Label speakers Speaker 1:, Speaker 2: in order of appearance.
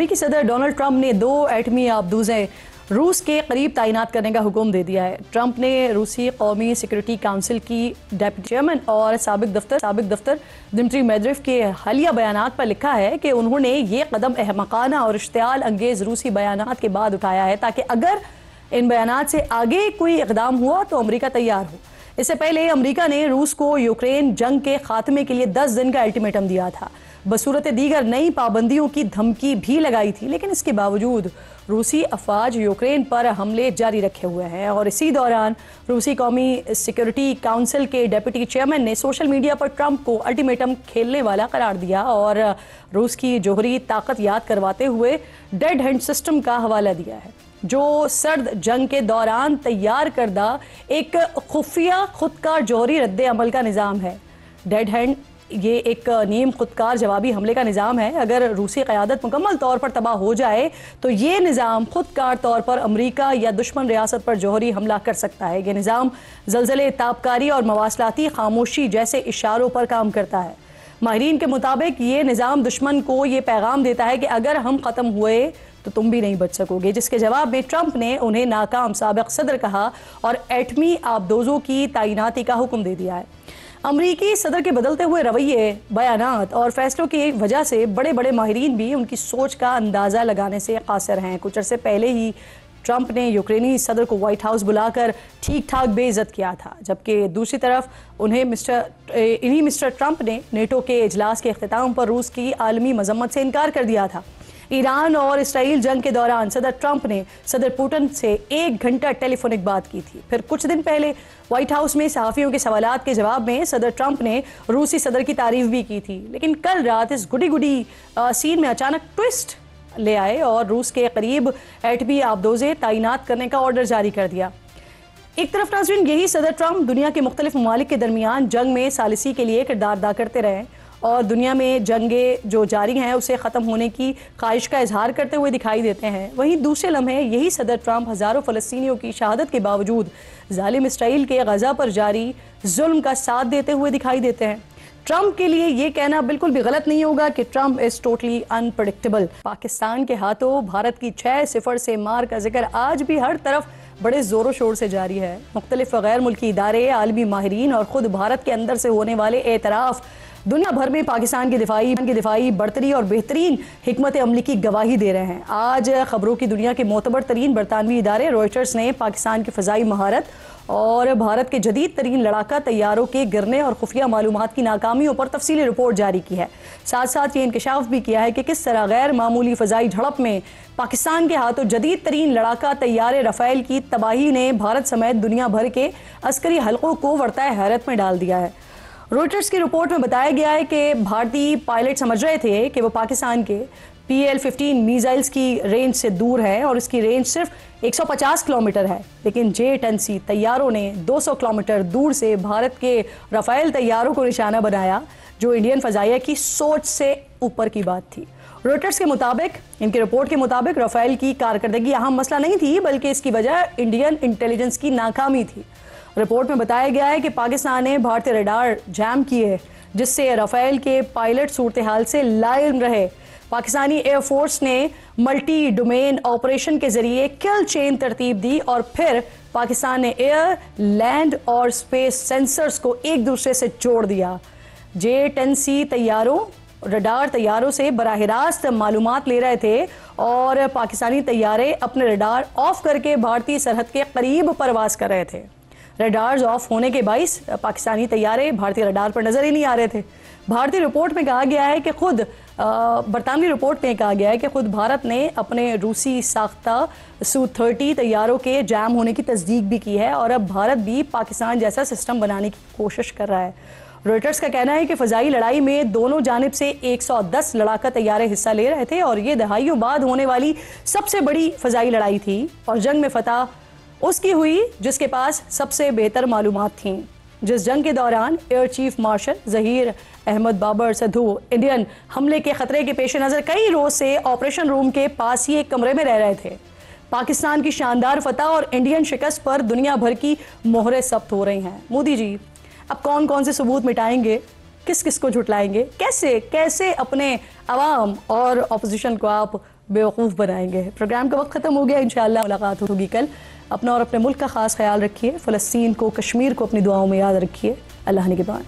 Speaker 1: अमेरिकी सदर Donald Trump ने 2 एटमी आबदूजें रूस के करीब तैनात करने का हुक्म दे दिया है। ट्रंप ने रूसी कौमी सिक्योरिटी काउंसिल की डेप्यूटी चेयरमैन और साबिक दफ्तर दिमित्री मेदवेदेव के हालिया बयानात पर लिखा है कि उन्होंने ये कदम अहमकाना और इश्तियाल अंगेज रूसी बयानात के बाद उठाया है ताकि अगर इन बयानात से आगे कोई इक़दाम हुआ तो अमेरिका तैयार हो। इससे पहले अमेरिका ने रूस को यूक्रेन जंग के खात्मे के लिए 10 दिन का अल्टीमेटम दिया था, बसूरत दीगर नई पाबंदियों की धमकी भी लगाई थी, लेकिन इसके बावजूद रूसी अफवाज यूक्रेन पर हमले जारी रखे हुए हैं। और इसी दौरान रूसी कौमी सिक्योरिटी काउंसिल के डेप्यूटी चेयरमैन ने सोशल मीडिया पर ट्रंप को अल्टीमेटम खेलने वाला करार दिया और रूस की जौहरी ताकत याद करवाते हुए डेड हैंड सिस्टम का हवाला दिया है, जो सर्द जंग के दौरान तैयार करदा एक खुफिया खुदकार जौहरी रद्द अमल का निज़ाम है। डेड हैंड ये एक नीम खुदकार जवाबी हमले का निज़ाम है। अगर रूसी क़यादत मुकम्मल तौर पर तबाह हो जाए तो ये निज़ाम खुदकार तौर पर अमेरिका या दुश्मन रियासत पर जौहरी हमला कर सकता है। ये निज़ाम ज़लज़ले, ताबकारी और मवासलाती खामोशी जैसे इशारों पर काम करता है। माहिरीन के मुताबिक ये निज़ाम दुश्मन को ये पैगाम देता है कि अगर हम ख़त्म हुए तो तुम भी नहीं बच सकोगे, जिसके जवाब में ट्रंप ने उन्हें नाकाम साबिक सदर कहा और एटमी आबदोजों की तैनाती का हुक्म दे दिया है। अमरीकी सदर के बदलते हुए रवैये, बयानात और फैसलों की वजह से बड़े बड़े माहिरीन भी उनकी सोच का अंदाज़ा लगाने से कासिर हैं। कुछ अरसे पहले ही ट्रंप ने यूक्रेनी सदर को व्हाइट हाउस बुलाकर ठीक ठाक बेइज्जत किया था, जबकि दूसरी तरफ उन्हें मिस्टर ट्रंप ने नेटो के इजलास के अख्तिताम पर रूस की आलमी मजम्मत से इनकार कर दिया था। ईरान और इसराइल जंग के दौरान सदर ट्रंप ने सदर पुतिन से 1 घंटा टेलीफोनिक बात की थी। फिर कुछ दिन पहले व्हाइट हाउस में सहाफ़ियों के सवालात के जवाब में सदर ट्रंप ने रूसी सदर की तारीफ भी की थी, लेकिन कल रात इस गुडी सीन में अचानक ट्विस्ट ले आए और रूस के करीब एटमी आबदोज़ें तैनात करने का ऑर्डर जारी कर दिया। एक तरफ नाज़रीन यही सदर ट्रंप दुनिया के मुख्तलिफ ममालिक के दरमियान जंग में सालिसी के लिए किरदार अदा करते रहे और दुनिया में जंगें जो जारी हैं उसे ख़त्म होने की ख्वाहिश का इजहार करते हुए दिखाई देते हैं। वहीं दूसरे लम्हे यही सदर ट्रंप हज़ारों फ़लस्तीनियों की शहादत के बावजूद ज़ालिम इसराइल के गज़ा पर जारी जुल्म का साथ देते हुए दिखाई देते हैं। ट्रंप के लिए ये कहना बिल्कुल भी गलत नहीं होगा कि Trump is totally unpredictable. Pakistan के हाथों भारत की 6-0 से मार का जिक्र आज भी हर तरफ बड़े ज़ोरों शोर से जारी है। मुख्तलिफ गैर मुल्की इदारे, आलमी माहिरीन और ख़ुद भारत के अंदर से होने वाले एतराफ़ दुनिया भर में पाकिस्तान की दिफाई बरतरी और बेहतरीन हिकमत अमली की गवाही दे रहे हैं। आज खबरों की दुनिया के मोतबर तरीन बरतानवी इदारे रॉयटर्स ने पाकिस्तान की फ़ज़ाई महारत और भारत के जदीद तरीन लड़ाका तैयारों के गिरने और खुफिया मालूमात की नाकामियों पर तफसीली रिपोर्ट जारी की है। साथ साथ ये इंकशाफ भी किया है कि किस तरह गैर मामूली फ़ज़ाई झड़प में पाकिस्तान के हाथों जदीद तरीन लड़ाका तैयारे रफ़ेल की तबाही ने भारत समेत दुनिया भर के अस्करी हलकों को वर्ताए हैरत में डाल दिया है। रॉयटर्स की रिपोर्ट में बताया गया है कि भारतीय पायलट समझ रहे थे कि वो पाकिस्तान के PL-15 मिसाइल्स की रेंज से दूर है और इसकी रेंज सिर्फ 150 किलोमीटर है, लेकिन J-10C तैयारों ने 200 किलोमीटर दूर से भारत के राफेल तैयारों को निशाना बनाया, जो इंडियन फ़ज़ाइया की सोच से ऊपर की बात थी। रॉयटर्स के मुताबिक, इनकी रिपोर्ट के मुताबिक राफेल की कारकर्दगी अहम मसला नहीं थी, बल्कि इसकी वजह इंडियन इंटेलिजेंस की नाकामी थी। रिपोर्ट में बताया गया है कि पाकिस्तान ने भारतीय रडार जैम किए, जिससे राफेल के पायलट सूरत हाल से लाइल रहे। पाकिस्तानी एयरफोर्स ने मल्टी डोमेन ऑपरेशन के जरिए किल चेन तरतीब दी और फिर पाकिस्तान ने एयर, लैंड और स्पेस सेंसर्स को एक दूसरे से जोड़ दिया। J-10C तैयारों, रडार तैयारों से बराह रास्त मालूमात ले रहे थे और पाकिस्तानी तैयारे अपने रडार ऑफ करके भारतीय सरहद के करीब परवास कर रहे थे। रडार्स ऑफ होने के बाइस पाकिस्तानी तैयारे भारतीय रडार पर नजर ही नहीं आ रहे थे। भारतीय रिपोर्ट में कहा गया है कि बरतानवी रिपोर्ट में कहा गया है कि खुद भारत ने अपने रूसी साख्ता Su-30 तैयारों के जैम होने की तस्दीक भी की है और अब भारत भी पाकिस्तान जैसा सिस्टम बनाने की कोशिश कर रहा है। रॉयटर्स का कहना है कि फ़ज़ाई लड़ाई में दोनों जानिब से 110 लड़ाका तैयारे हिस्सा ले रहे थे और ये दहाइयों बाद होने वाली सबसे बड़ी फ़ज़ाई लड़ाई थी और जंग में फ़तह उसकी हुई जिसके पास सबसे बेहतर मालूमात थीं। जिस जंग के दौरान air chief marshal Zaheer Ahmed Babar Sidhu Indian हमले के खतरे के पेश नज़र कई रोज़ से ऑपरेशन रूम के पास ही एक कमरे में रह रहे थे। पाकिस्तान की शानदार फतह और इंडियन शिकस्त पर दुनिया भर की मोहरें सख्त हो रही हैं। मोदी जी अब कौन कौन से सबूत मिटाएंगे, किस किस को झुटलाएंगे, कैसे कैसे अपने अवाम और अपोजिशन को आप बेवकूफ़ बनाएंगे। प्रोग्राम का वक्त ख़त्म हो गया, इंशाअल्लाह मुलाकात होगी कल। अपना और अपने मुल्क का ख़ास ख्याल रखिए। फ़लस्तीन को, कश्मीर को अपनी दुआओं में याद रखिए। अल्लाह निगहबान।